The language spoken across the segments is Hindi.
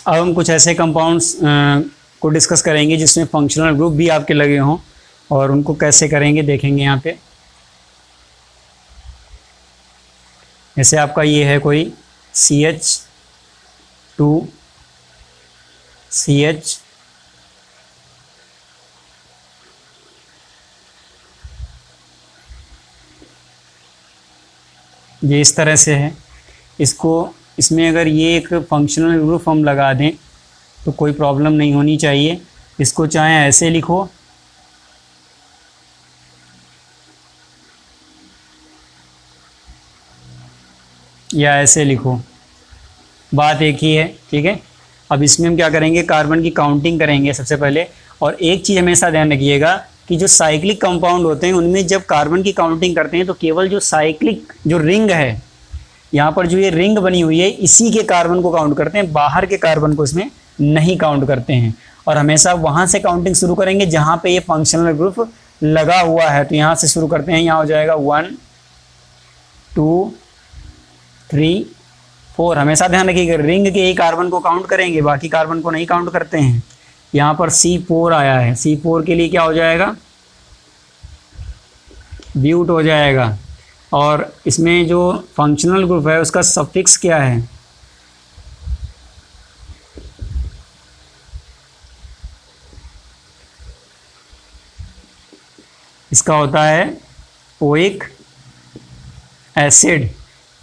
अब हम कुछ ऐसे कंपाउंड्स को डिस्कस करेंगे जिसमें फंक्शनल ग्रुप भी आपके लगे हों, और उनको कैसे करेंगे देखेंगे यहाँ पे। जैसे आपका ये है कोई CH2CH, ये इस तरह से है। इसमें अगर ये एक फंक्शनल ग्रुप हम लगा दें तो कोई प्रॉब्लम नहीं होनी चाहिए। इसको चाहे ऐसे लिखो या ऐसे लिखो, बात एक ही है, ठीक है। अब इसमें हम क्या करेंगे, कार्बन की काउंटिंग करेंगे सबसे पहले। और एक चीज़ हमेशा ध्यान रखिएगा कि जो साइक्लिक कंपाउंड होते हैं उनमें जब कार्बन की काउंटिंग करते हैं तो केवल जो साइक्लिक जो रिंग है, यहाँ पर जो ये रिंग बनी हुई है, इसी के कार्बन को काउंट करते हैं, बाहर के कार्बन को इसमें नहीं काउंट करते हैं। और हमेशा वहाँ से काउंटिंग शुरू करेंगे जहाँ पे ये फंक्शनल ग्रुप लगा हुआ है। तो यहाँ से शुरू करते हैं, यहाँ हो जाएगा 1 2 3 4। हमेशा ध्यान रखिएगा रिंग के ही कार्बन को काउंट करेंगे, बाकी कार्बन को नहीं काउंट करते हैं। यहाँ पर C4 आया है, C4 के लिए क्या हो जाएगा, ब्यूट हो जाएगा। और इसमें जो फंक्शनल ग्रुप है उसका सफिक्स क्या है, इसका होता है ओइक एसिड।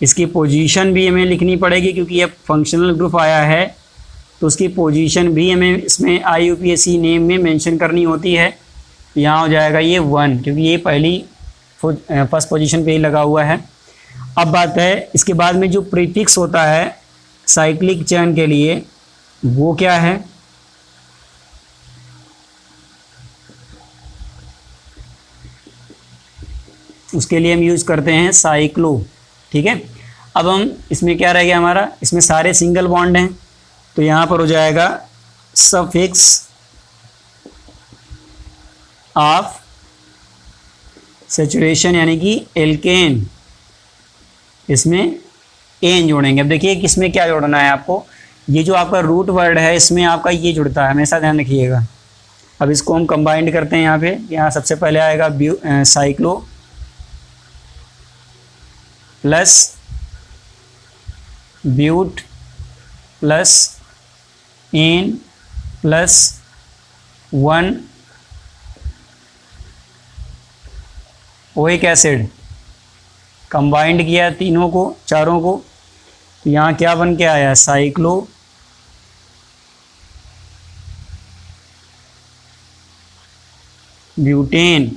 इसकी पोजीशन भी हमें लिखनी पड़ेगी क्योंकि ये फंक्शनल ग्रुप आया है, तो उसकी पोजीशन भी हमें इसमें IUPAC नेम में मेंशन करनी होती है। यहाँ हो जाएगा ये 1, क्योंकि ये पहली फर्स्ट पोजीशन पे ही लगा हुआ है। अब बात है इसके बाद में जो प्रीफिक्स होता है साइक्लिक चेन के लिए, वो क्या है, उसके लिए हम यूज़ करते हैं साइक्लो, ठीक है। अब हम इसमें क्या रह गया हमारा, इसमें सारे सिंगल बॉन्ड हैं, तो यहाँ पर हो जाएगा सफिक्स ऑफ सैचुरेशन यानी कि एल्केन, इसमें एन जोड़ेंगे। अब देखिए किसमें क्या जोड़ना है आपको, ये जो आपका रूट वर्ड है इसमें आपका ये जुड़ता है, हमेशा ध्यान रखिएगा। अब इसको हम कंबाइंड करते हैं यहाँ पे। यहाँ सबसे पहले आएगा cyclo plus but plus an plus 1 oic acid, combined किया तीनों को, चारों को, तो यहाँ क्या बन के आया, साइक्लो ब्यूटेन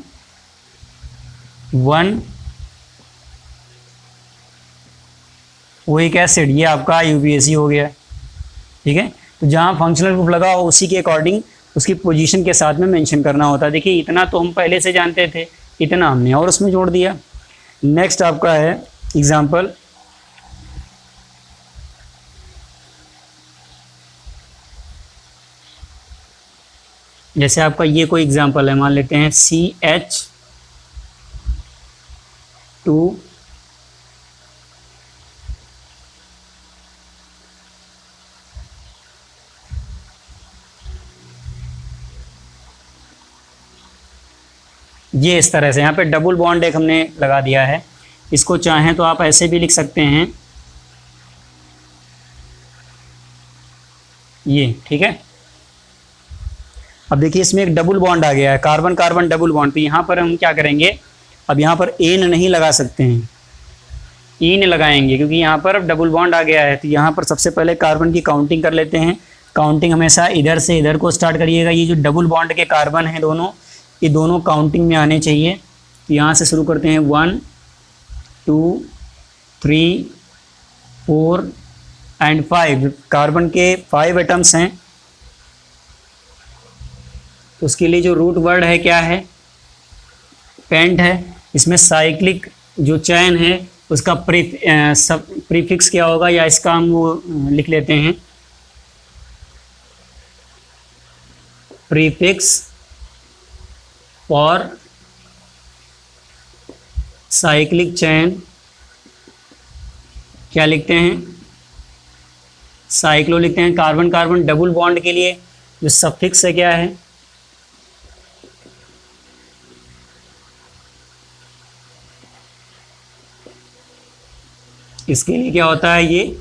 1 ओइक एसिड। ये आपका IUPAC हो गया, ठीक है। तो जहाँ फंक्शनल ग्रुप लगा हो उसी के अकॉर्डिंग उसकी पोजीशन के साथ में मेंशन करना होता है। देखिए इतना तो हम पहले से जानते थे, इतना हमने और उसमें जोड़ दिया। नेक्स्ट आपका है एग्जाम्पल, जैसे आपका ये कोई एग्जाम्पल है, मान लेते हैं CH2 ये इस तरह से यहाँ पे डबल बॉन्ड एक हमने लगा दिया है। इसको चाहें तो आप ऐसे भी लिख सकते हैं, ये, ठीक है। अब देखिए इसमें एक डबल बॉन्ड आ गया है, कार्बन कार्बन डबल बॉन्ड। तो यहाँ पर हम क्या करेंगे, अब यहाँ पर एन नहीं लगा सकते हैं, ईन लगाएंगे क्योंकि यहाँ पर अब डबल बॉन्ड आ गया है। तो यहाँ पर सबसे पहले कार्बन की काउंटिंग कर लेते हैं। काउंटिंग हमेशा इधर से इधर को स्टार्ट करिएगा। ये जो डबल बॉन्ड के कार्बन हैं दोनों, ये दोनों काउंटिंग में आने चाहिए। तो यहाँ से शुरू करते हैं 1 2 3 4 एंड 5। कार्बन के 5 एटम्स हैं, तो उसके लिए जो रूट वर्ड है क्या है, पेंट है। इसमें साइक्लिक जो चैन है उसका प्रीफिक्स क्या होगा, या इसका हम वो लिख लेते हैं प्रीफिक्स फॉर साइक्लिक चैन, क्या लिखते हैं, साइक्लो लिखते हैं कार्बन कार्बन डबल बॉन्ड के लिए जो सफिक्स है क्या है, इसके लिए क्या होता है, ये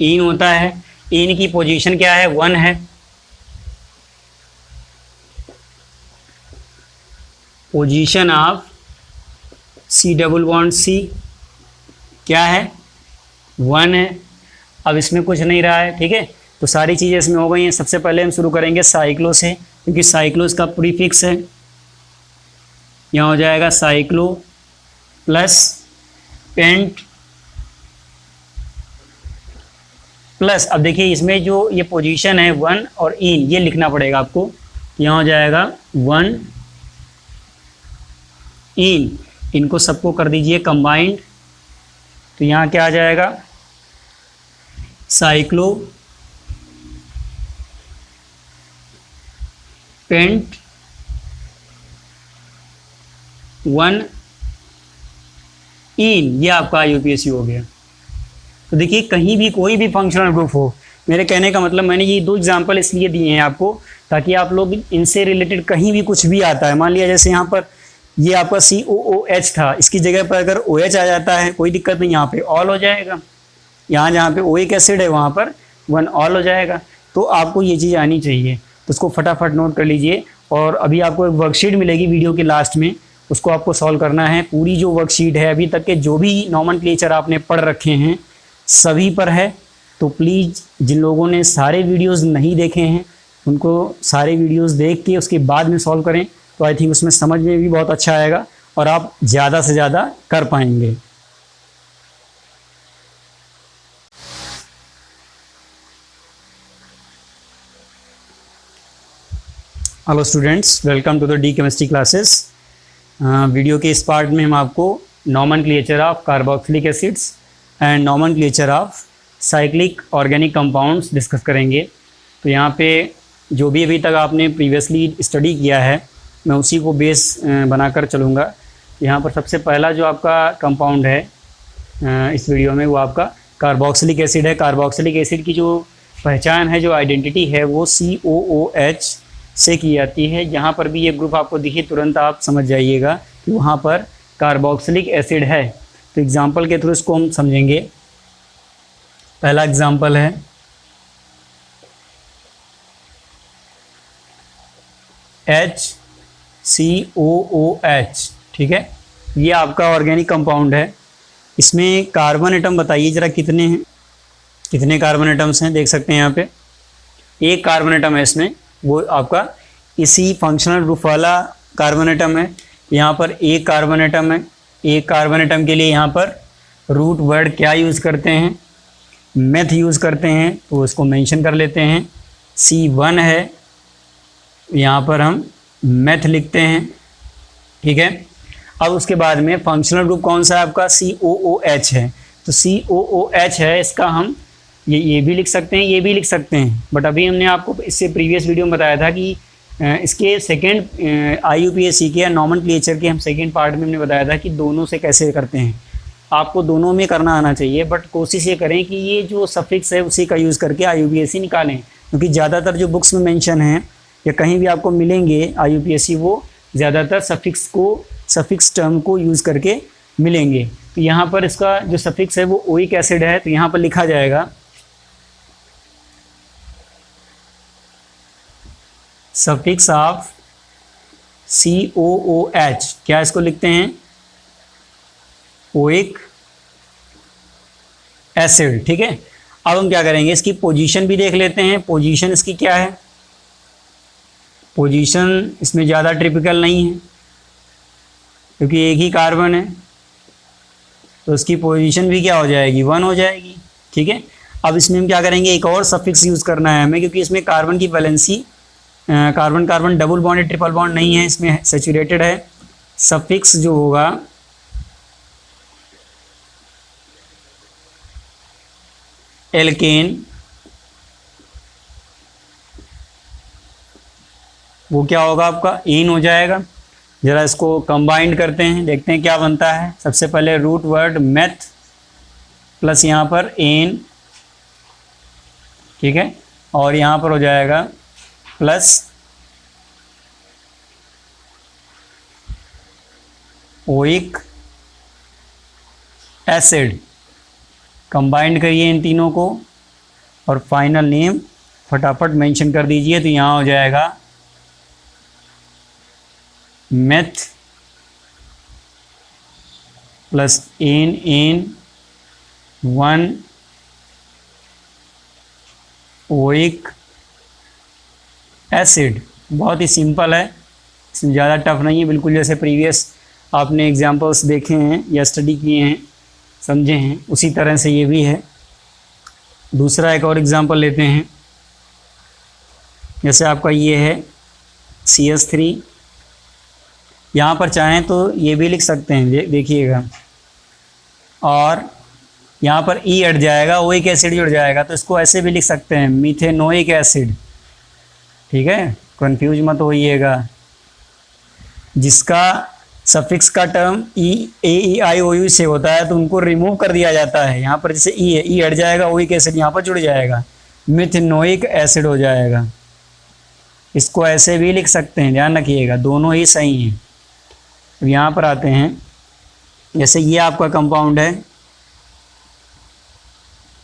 इन होता है। इन की पोजीशन क्या है, 1 है। Position of C double bond C क्या है, 1 है। अब इसमें कुछ नहीं रहा है, ठीक है, तो सारी चीज़ें इसमें हो गई हैं। सबसे पहले हम शुरू करेंगे साइक्लो से, क्योंकि साइक्लो इसका प्रीफिक्स है। यहाँ हो जाएगा साइक्लो प्लस पेंट प्लस, अब देखिए इसमें जो ये पोजीशन है 1 और इन, ये लिखना पड़ेगा आपको। यहाँ हो जाएगा 1 इन, इनको सबको कर दीजिए कंबाइंड, तो यहाँ क्या आ जाएगा, साइक्लो पेंट 1 इन, ये आपका यूपीएससी हो गया। तो देखिए कहीं भी कोई भी फंक्शनल ग्रुप हो, मेरे कहने का मतलब मैंने ये 2 एग्जांपल इसलिए दिए हैं आपको ताकि आप लोग इनसे रिलेटेड कहीं भी कुछ भी आता है, मान लिया जैसे यहाँ पर ये आपका COOH था, इसकी जगह पर अगर OH आ जाता है कोई दिक्कत नहीं, यहाँ पे ऑल हो जाएगा। यहाँ जहाँ पे ओइक एसिड है वहाँ पर 1 ऑल हो जाएगा। तो आपको ये चीज़ आनी चाहिए, तो उसको फटाफट नोट कर लीजिए। और अभी आपको एक वर्कशीट मिलेगी वीडियो के लास्ट में, उसको आपको सॉल्व करना है। पूरी जो वर्कशीट है अभी तक के जो भी नॉमेनक्लेचर आपने पढ़ रखे हैं सभी पर है, तो प्लीज़ जिन लोगों ने सारे वीडियोस नहीं देखे हैं उनको सारे वीडियोस देख के उसके बाद में सॉल्व करें, तो आई थिंक उसमें समझ में भी बहुत अच्छा आएगा और आप ज़्यादा से ज़्यादा कर पाएंगे। Hello students, welcome to the D chemistry classes. Video के इस पार्ट में हम आपको nomenclature of carboxylic acids and nomenclature of cyclic organic compounds discuss करेंगे। तो यहाँ पे जो भी अभी तक आपने प्रीवियसली स्टडी किया है मैं उसी को बेस बनाकर चलूँगा। यहाँ पर सबसे पहला जो आपका कंपाउंड है इस वीडियो में वो आपका कार्बोक्सिलिक एसिड है। कार्बोक्सिलिक एसिड की जो पहचान है, जो आइडेंटिटी है, वो COOH से की जाती है। जहाँ पर भी ये ग्रुप आपको दिखे तुरंत आप समझ जाइएगा कि वहाँ पर कार्बोक्सिलिक एसिड है। तो एग्जाम्पल के थ्रू इसको हम समझेंगे। पहला एग्जाम्पल है HCOOH, ठीक है, ये आपका ऑर्गेनिक कंपाउंड है। इसमें कार्बन एटम बताइए ज़रा कितने हैं, कितने कार्बन एटम्स हैं। देख सकते हैं यहाँ पे एक कार्बन एटम है इसमें, वो आपका इसी फंक्शनल ग्रुप वाला कार्बन एटम है। यहाँ पर एक कार्बन एटम है। एक कार्बन एटम के लिए यहाँ पर रूट वर्ड क्या यूज़ करते हैं, मेथ यूज़ करते हैं, तो उसको मेंशन कर लेते हैं। C1 है, यहाँ पर हम मेथ लिखते हैं, ठीक है। अब उसके बाद में फंक्शनल ग्रुप कौन सा है आपका, COOH है। तो COOH है, इसका हम ये भी लिख सकते हैं, ये भी लिख सकते हैं, बट अभी हमने आपको इससे प्रीवियस वीडियो में बताया था कि इसके सेकेंड IUPAC के या नॉमेनक्लेचर के हम सेकेंड पार्ट में हमने बताया था कि दोनों से कैसे करते हैं। आपको दोनों में करना आना चाहिए, बट कोशिश ये करें कि ये जो सफिक्स है उसी का यूज़ करके IUPAC निकालें, क्योंकि ज़्यादातर जो बुक्स में मेंशन हैं या कहीं भी आपको मिलेंगे IUPAC, वो ज़्यादातर सफिक्स टर्म को यूज़ करके मिलेंगे। तो यहाँ पर इसका जो सफिक्स है वो ओइक एसिड है, तो यहाँ पर लिखा जाएगा सफिक्स ऑफ COOH, क्या इसको लिखते हैं, ओइक एसिड, ठीक है। अब हम क्या करेंगे, इसकी पोजीशन भी देख लेते हैं। पोजीशन इसकी क्या है, पोजीशन इसमें ज़्यादा ट्रिपिकल नहीं है क्योंकि एक ही कार्बन है, तो इसकी पोजीशन भी क्या हो जाएगी, 1 हो जाएगी, ठीक है। अब इसमें हम क्या करेंगे, एक और सफिक्स यूज़ करना है हमें, क्योंकि इसमें कार्बन की valency carbon carbon double bond या ट्रिपल बॉन्ड नहीं है, इसमें सैचुरेटेड है। सफिक्स जो होगा एल्केन, वो क्या होगा आपका, इन हो जाएगा। ज़रा इसको कंबाइंड करते हैं, देखते हैं क्या बनता है। सबसे पहले रूट वर्ड मेथ प्लस यहाँ पर एन ठीक है, और यहाँ पर हो जाएगा प्लस ओइक एसिड। कंबाइंड करिए इन तीनों को और फाइनल नेम फटाफट मेंशन कर दीजिए। तो यहाँ हो जाएगा meth plus an 1 oic acid. बहुत ही सिंपल है, इसमें ज़्यादा टफ नहीं है, बिल्कुल जैसे प्रीवियस आपने एग्जांपल्स देखे हैं या स्टडी किए हैं, समझे हैं, उसी तरह से ये भी है। दूसरा एक और एग्जांपल लेते हैं। जैसे आपका ये है CS3, यहाँ पर चाहें तो ये भी लिख सकते हैं, देखिएगा, और यहाँ पर ई हट जाएगा, ओइक एसिड जुड़ जाएगा, तो इसको ऐसे भी लिख सकते हैं मिथेनोइक एसिड। ठीक है, कंफ्यूज मत होइएगा। जिसका सफिक्स का टर्म ई से होता है तो उनको रिमूव कर दिया जाता है। यहाँ पर जैसे ई है, ई हट जाएगा, ओइक एसिड यहाँ पर जुड़ जाएगा, मिथेनोइक एसिड हो जाएगा। इसको ऐसे भी लिख सकते हैं, ध्यान रखिएगा, दोनों ही सही हैं। अब यहाँ पर आते हैं, जैसे ये आपका कंपाउंड है,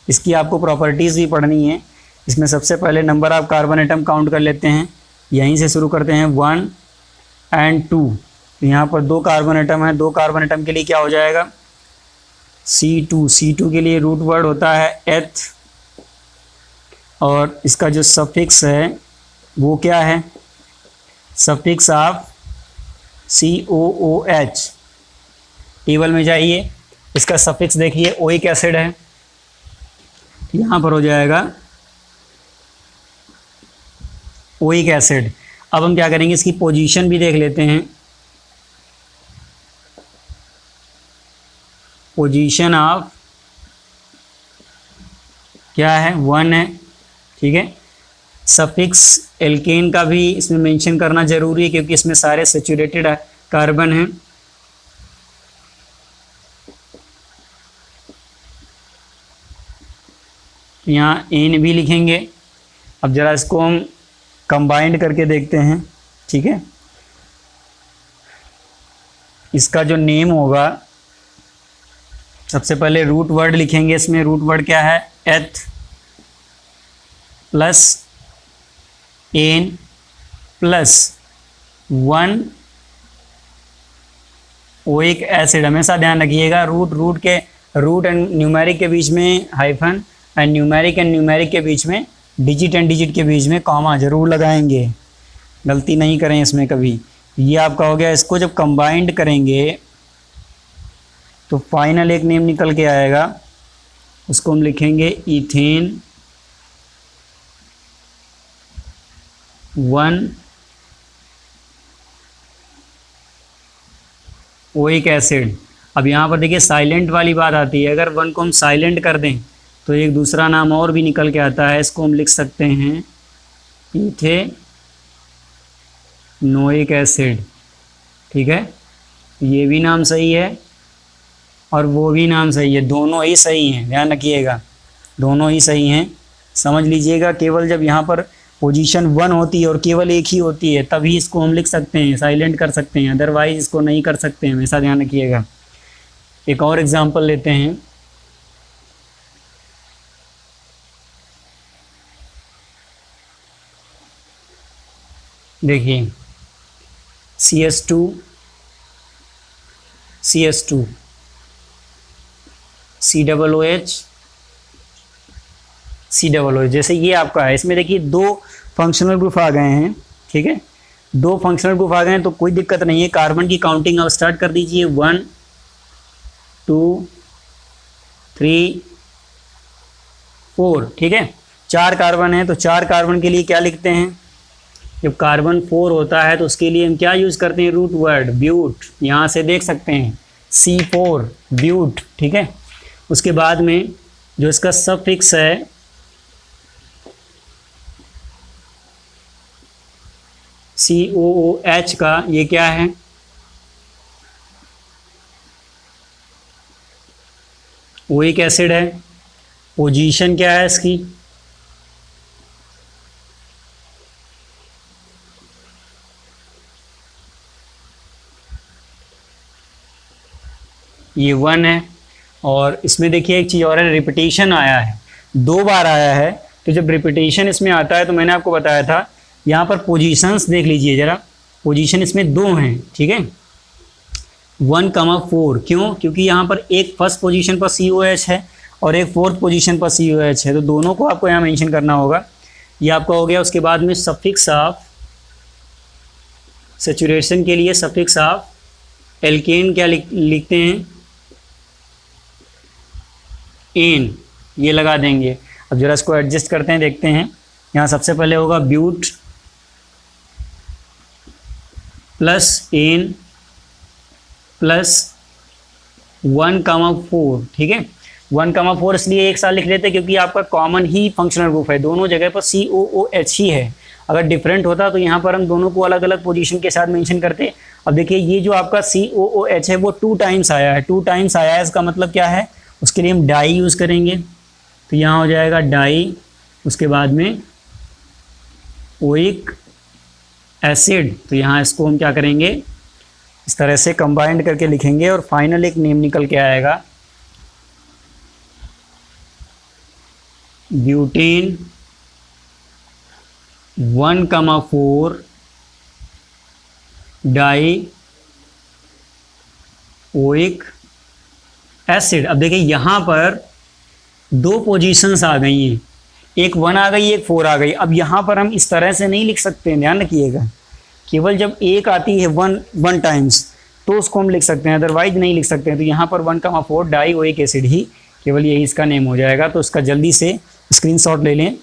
इसकी आपको प्रॉपर्टीज़ भी पढ़नी है। इसमें सबसे पहले number of carbon atom count कर लेते हैं, यहीं से शुरू करते हैं 1 और 2। तो यहाँ पर 2 कार्बन एटम है, 2 कार्बन एटम के लिए क्या हो जाएगा C2 के लिए रूट वर्ड होता है एथ, और इसका जो सफिक्स है वो क्या है, सफिक्स ऑफ COOH। टेबल में जाइए, इसका सफिक्स देखिए ओइक एसिड है, यहाँ पर हो जाएगा ओइक एसिड। अब हम क्या करेंगे, इसकी पोजीशन भी देख लेते हैं। पोजीशन ऑफ क्या है, 1 है। ठीक है, सफिक्स एल्केन का भी इसमें मेंशन करना जरूरी है क्योंकि इसमें सारे सैचुरेटेड कार्बन हैं। यहाँ एन भी लिखेंगे। अब ज़रा इसको हम कंबाइंड करके देखते हैं। ठीक है, इसका जो नेम होगा, सबसे पहले रूट वर्ड लिखेंगे। इसमें रूट वर्ड क्या है, eth plus an plus 1 oic acid. हमेशा ध्यान रखिएगा, रूट एंड न्यूमेरिक के बीच में हाइफन, एंड न्यूमेरिक के बीच में डिजिट एंड डिजिट के बीच में कॉमा जरूर लगाएंगे, गलती नहीं करें इसमें कभी। ये आपका हो गया। इसको जब कंबाइंड करेंगे तो फाइनल एक नेम निकल के आएगा, उसको हम लिखेंगे इथेन 1 ओइक एसिड। अब यहाँ पर देखिए साइलेंट वाली बात आती है, अगर 1 को हम साइलेंट कर दें तो एक दूसरा नाम और भी निकल के आता है, इसको हम लिख सकते हैं इथेनोइक एसिड। ठीक है, ये भी नाम सही है और वो भी नाम सही है, दोनों ही सही हैं, ध्यान रखिएगा, दोनों ही सही हैं। समझ लीजिएगा, केवल जब यहाँ पर पोजीशन 1 होती है और केवल एक ही होती है तभी इसको हम लिख सकते हैं, साइलेंट कर सकते हैं, अदरवाइज इसको नहीं कर सकते हैं, हमेशा ध्यान रखिएगा। एक और एग्जांपल लेते हैं। देखिए CS2 COOH, जैसे ये आपका है, इसमें देखिए 2 फंक्शनल ग्रुप आ गए हैं। ठीक है, 2 फंक्शनल ग्रुप आ गए हैं तो कोई दिक्कत नहीं है। कार्बन की काउंटिंग आप स्टार्ट कर दीजिए, 1 2 3 4। ठीक है, 4 कार्बन है तो 4 कार्बन के लिए क्या लिखते हैं, जब कार्बन 4 होता है तो उसके लिए हम क्या यूज़ करते हैं, रूट वर्ड ब्यूट। यहाँ से देख सकते हैं C4 ब्यूट। ठीक है, उसके बाद में जो इसका सफिक्स है COOH का, ये क्या है, ओइक एसिड है। पोजीशन क्या है इसकी, ये 1 है। और इसमें देखिए एक चीज़ और है, रिपीटेशन आया है, 2 बार आया है। तो जब रिपीटेशन इसमें आता है तो मैंने आपको बताया था, यहाँ पर पोजीशंस देख लीजिए ज़रा, पोजीशन इसमें 2 हैं, ठीक है, 1,4। क्यों? क्योंकि यहाँ पर एक फर्स्ट पोजीशन पर COH है और एक फोर्थ पोजीशन पर COH है, तो दोनों को आपको यहाँ मेंशन करना होगा। ये आपका हो गया। उसके बाद में सफिक्स ऑफ सैचुरेशन के लिए सफिक्स ऑफ एल्केन क्या लिखते हैं, एन, ये लगा देंगे। अब जरा इसको एडजस्ट करते हैं, देखते हैं। यहाँ सबसे पहले होगा ब्यूट प्लस एन प्लस 1,4, ठीक है। 1,4 इसलिए एक साथ लिख लेते हैं क्योंकि आपका कॉमन ही फंक्शनल ग्रुप है, दोनों जगह पर COOH ही है। अगर डिफरेंट होता तो यहाँ पर हम दोनों को अलग अलग पोजीशन के साथ मेंशन करते। अब देखिए ये जो आपका COOH है वो 2 टाइम्स आया है, 2 टाइम्स आया है, इसका मतलब क्या है, उसके लिए हम डाई यूज़ करेंगे। तो यहाँ हो जाएगा डाई, उसके बाद में ओइक एसिड। तो यहाँ इसको हम क्या करेंगे, इस तरह से कंबाइंड करके लिखेंगे और फाइनल एक नेम निकल के आएगा, ब्यूटेन 1,4 डाई ओइक एसिड। अब देखिए यहाँ पर 2 पोजीशंस आ गई हैं, एक 1 आ गई, एक 4 आ गई। अब यहाँ पर हम इस तरह से नहीं लिख सकते, ध्यान रखिएगा, केवल जब एक आती है 1 टाइम्स तो उसको हम लिख सकते हैं, अदरवाइज नहीं लिख सकते हैं। तो यहाँ पर 1,4 डाई ओइक एसिड ही केवल यही इसका नेम हो जाएगा। तो इसका जल्दी से स्क्रीनशॉट ले लें।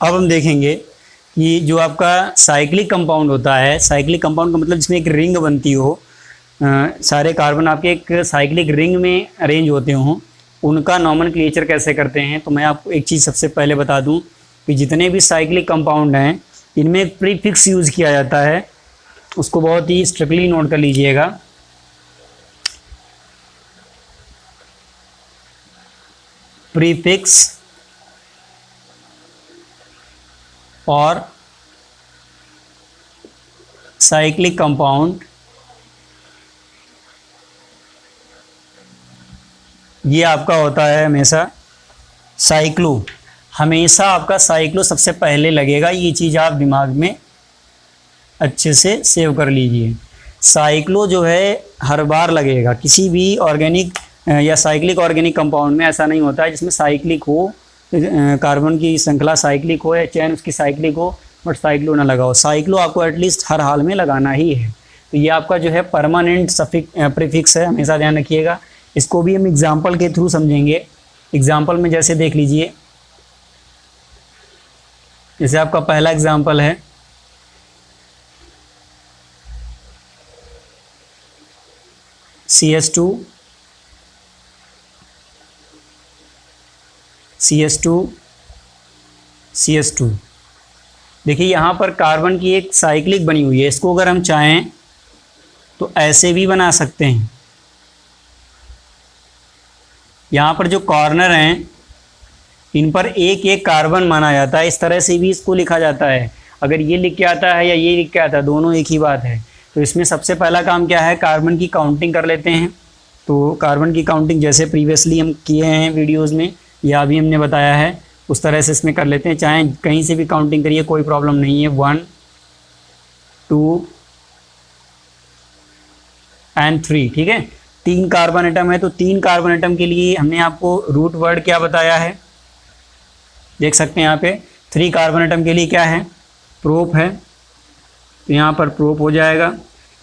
अब हम देखेंगे कि जो आपका साइक्लिक कंपाउंड होता है, साइक्लिक कंपाउंड का मतलब जिसमें एक रिंग बनती हो, सारे कार्बन आपके एक साइक्लिक रिंग में अरेंज होते हों, उनका नॉमेनक्लेचर कैसे करते हैं। तो मैं आपको एक चीज़ सबसे पहले बता दूं कि जितने भी साइक्लिक कंपाउंड हैं इनमें एक प्रीफिक्स यूज़ किया जाता है, उसको बहुत ही स्ट्रिक्टली नोट कर लीजिएगा। प्रीफिक्स और साइक्लिक कंपाउंड, ये आपका होता है हमेशा साइक्लो, हमेशा आपका साइक्लो सबसे पहले लगेगा। ये चीज़ आप दिमाग में अच्छे से सेव कर लीजिए। साइक्लो जो है हर बार लगेगा, किसी भी ऑर्गेनिक या साइक्लिक ऑर्गेनिक कंपाउंड में ऐसा नहीं होता है जिसमें साइक्लिक हो, कार्बन की श्रृंखला साइक्लिक हो या चैन उसकी साइक्लिक हो बट साइक्लो ना लगाओ। साइक्लो आपको एटलीस्ट हर हाल में लगाना ही है। तो ये आपका जो है परमानेंट प्रीफिक्स है, हमेशा ध्यान रखिएगा। इसको भी हम एग्जाम्पल के थ्रू समझेंगे। एग्जाम्पल में जैसे देख लीजिए, जैसे आपका पहला एग्जाम्पल है CS2 CS2। देखिए यहाँ पर कार्बन की एक साइक्लिक बनी हुई है, इसको अगर हम चाहें तो ऐसे भी बना सकते हैं। यहाँ पर जो कॉर्नर हैं इन पर एक एक कार्बन माना जाता है, इस तरह से भी इसको लिखा जाता है। अगर ये लिख के आता है या ये लिख के आता है, दोनों एक ही बात है। तो इसमें सबसे पहला काम क्या है, कार्बन की काउंटिंग कर लेते हैं। तो कार्बन की काउंटिंग जैसे प्रीवियसली हम किए हैं वीडियोज़ में या अभी हमने बताया है उस तरह से इसमें कर लेते हैं। चाहे कहीं से भी काउंटिंग करिए, कोई प्रॉब्लम नहीं है। 1 2 एंड 3, ठीक है। 3 कार्बन एटम है, तो 3 कार्बन एटम के लिए हमने आपको रूट वर्ड क्या बताया है, देख सकते हैं यहाँ पे। 3 कार्बन एटम के लिए क्या है, प्रोप है, तो यहाँ पर प्रोप हो जाएगा।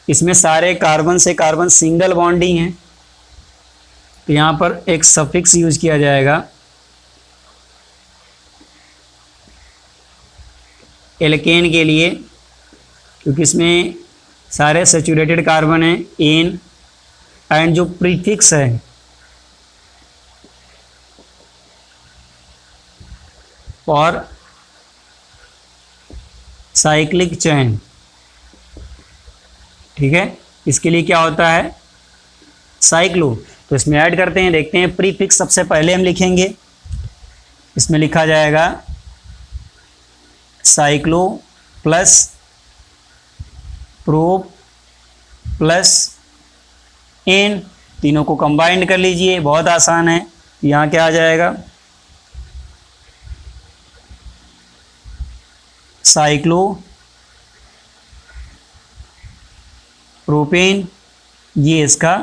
इसमें सारे कार्बन से कार्बन सिंगल बॉन्डिंग है, तो यहाँ पर एक सफिक्स यूज किया जाएगा। एल्केन के लिए, क्योंकि इसमें सारे सैचुरेटेड कार्बन है, एन, एंड जो प्रीफिक्स है और साइक्लिक चैन, ठीक है। इसके लिए क्या होता है, साइक्लो। तो इसमें ऐड करते हैं, देखते हैं। प्रीफिक्स सबसे पहले हम लिखेंगे, इसमें लिखा जाएगा cyclo plus prop plus an, तीनों को कंबाइंड कर लीजिए, बहुत आसान है। यहाँ क्या आ जाएगा, साइक्लो प्रोपेन, ये इसका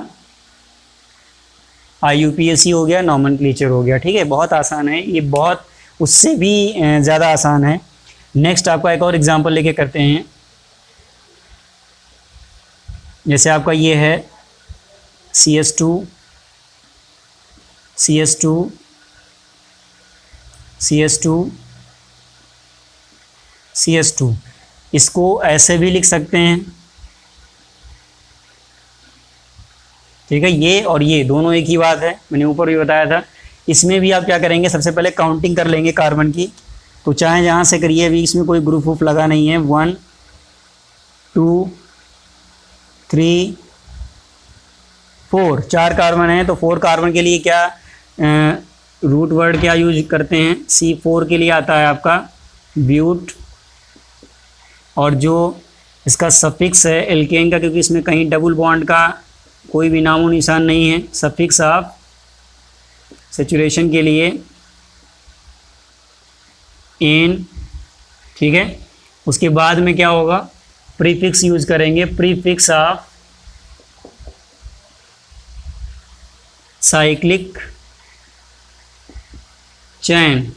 IUPAC हो गया, नॉमेनक्लेचर हो गया। ठीक है, बहुत आसान है ये, बहुत उससे भी ज़्यादा आसान है। नेक्स्ट आपका एक और एग्जांपल लेके करते हैं। जैसे आपका ये है CS2 CS2 CS2 CS2, इसको ऐसे भी लिख सकते हैं। ठीक है, ये और ये दोनों एक ही बात है, मैंने ऊपर भी बताया था। इसमें भी आप क्या करेंगे, सबसे पहले काउंटिंग कर लेंगे कार्बन की। तो चाहे जहाँ से करिए, अभी इसमें कोई ग्रुप वूप लगा नहीं है। 1 2 3 4, 4 कार्बन है। तो 4 कार्बन के लिए क्या रूट वर्ड क्या यूज करते हैं, C4 के लिए आता है आपका ब्यूट, और जो इसका सफिक्स है एल्केन का, क्योंकि इसमें कहीं डबल बॉन्ड का कोई भी नामो निशान नहीं है, सफिक्स ऑफ सैचुरेशन के लिए एन। ठीक है, उसके बाद में क्या होगा, प्रीफिक्स यूज करेंगे, prefix of cyclic chain.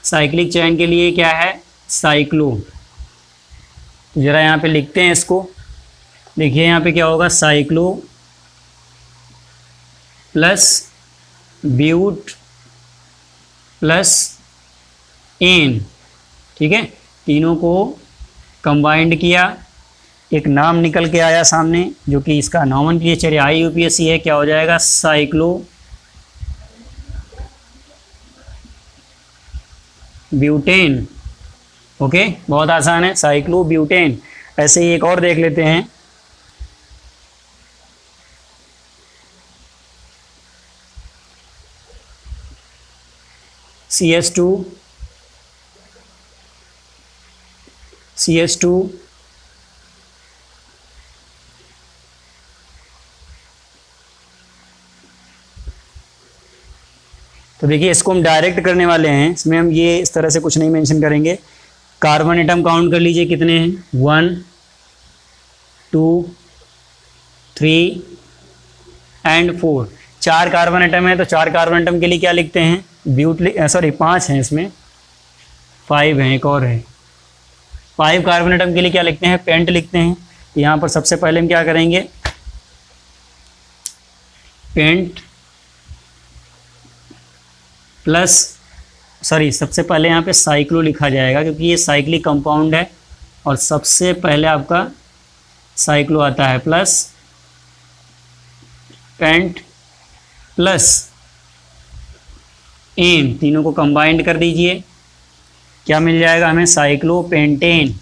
Cyclic chain के लिए क्या है, साइक्लो। जरा यहाँ पे लिखते हैं इसको, देखिए यहाँ पे क्या होगा, cyclo plus but plus ene. ठीक है, तीनों को कंबाइंड किया, एक नाम निकल के आया सामने, जो कि इसका नॉमेनक्लेचर IUPAC है। क्या हो जाएगा, साइक्लो ब्यूटेन। ओके, बहुत आसान है, साइक्लो ब्यूटेन। ऐसे ही एक और देख लेते हैं। CS2 CS2 तो देखिए, इसको हम डायरेक्ट करने वाले हैं। इसमें हम ये इस तरह से कुछ नहीं मेंशन करेंगे। कार्बन एटम काउंट कर लीजिए कितने हैं, 1 2 3 एंड 4। 4 कार्बन एटम है, तो 4 कार्बन एटम के लिए क्या लिखते हैं, ब्यूट, सॉरी 5 हैं इसमें, 5 हैं, एक और है। 5 कार्बन एटम के लिए क्या लिखते हैं, पेंट लिखते हैं। यहाँ पर सबसे पहले हम क्या करेंगे, पेंट प्लस, सॉरी सबसे पहले यहाँ पे साइक्लो लिखा जाएगा, क्योंकि ये साइक्लिक कंपाउंड है और सबसे पहले आपका साइक्लो आता है, प्लस पेंट प्लस एन, तीनों को कंबाइंड कर दीजिए। क्या मिल जाएगा हमें, साइक्लोपेंटेन।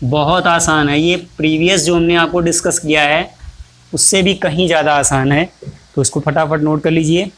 बहुत आसान है ये, प्रीवियस जो हमने आपको डिस्कस किया है उससे भी कहीं ज़्यादा आसान है। तो इसको फटाफट नोट कर लीजिए।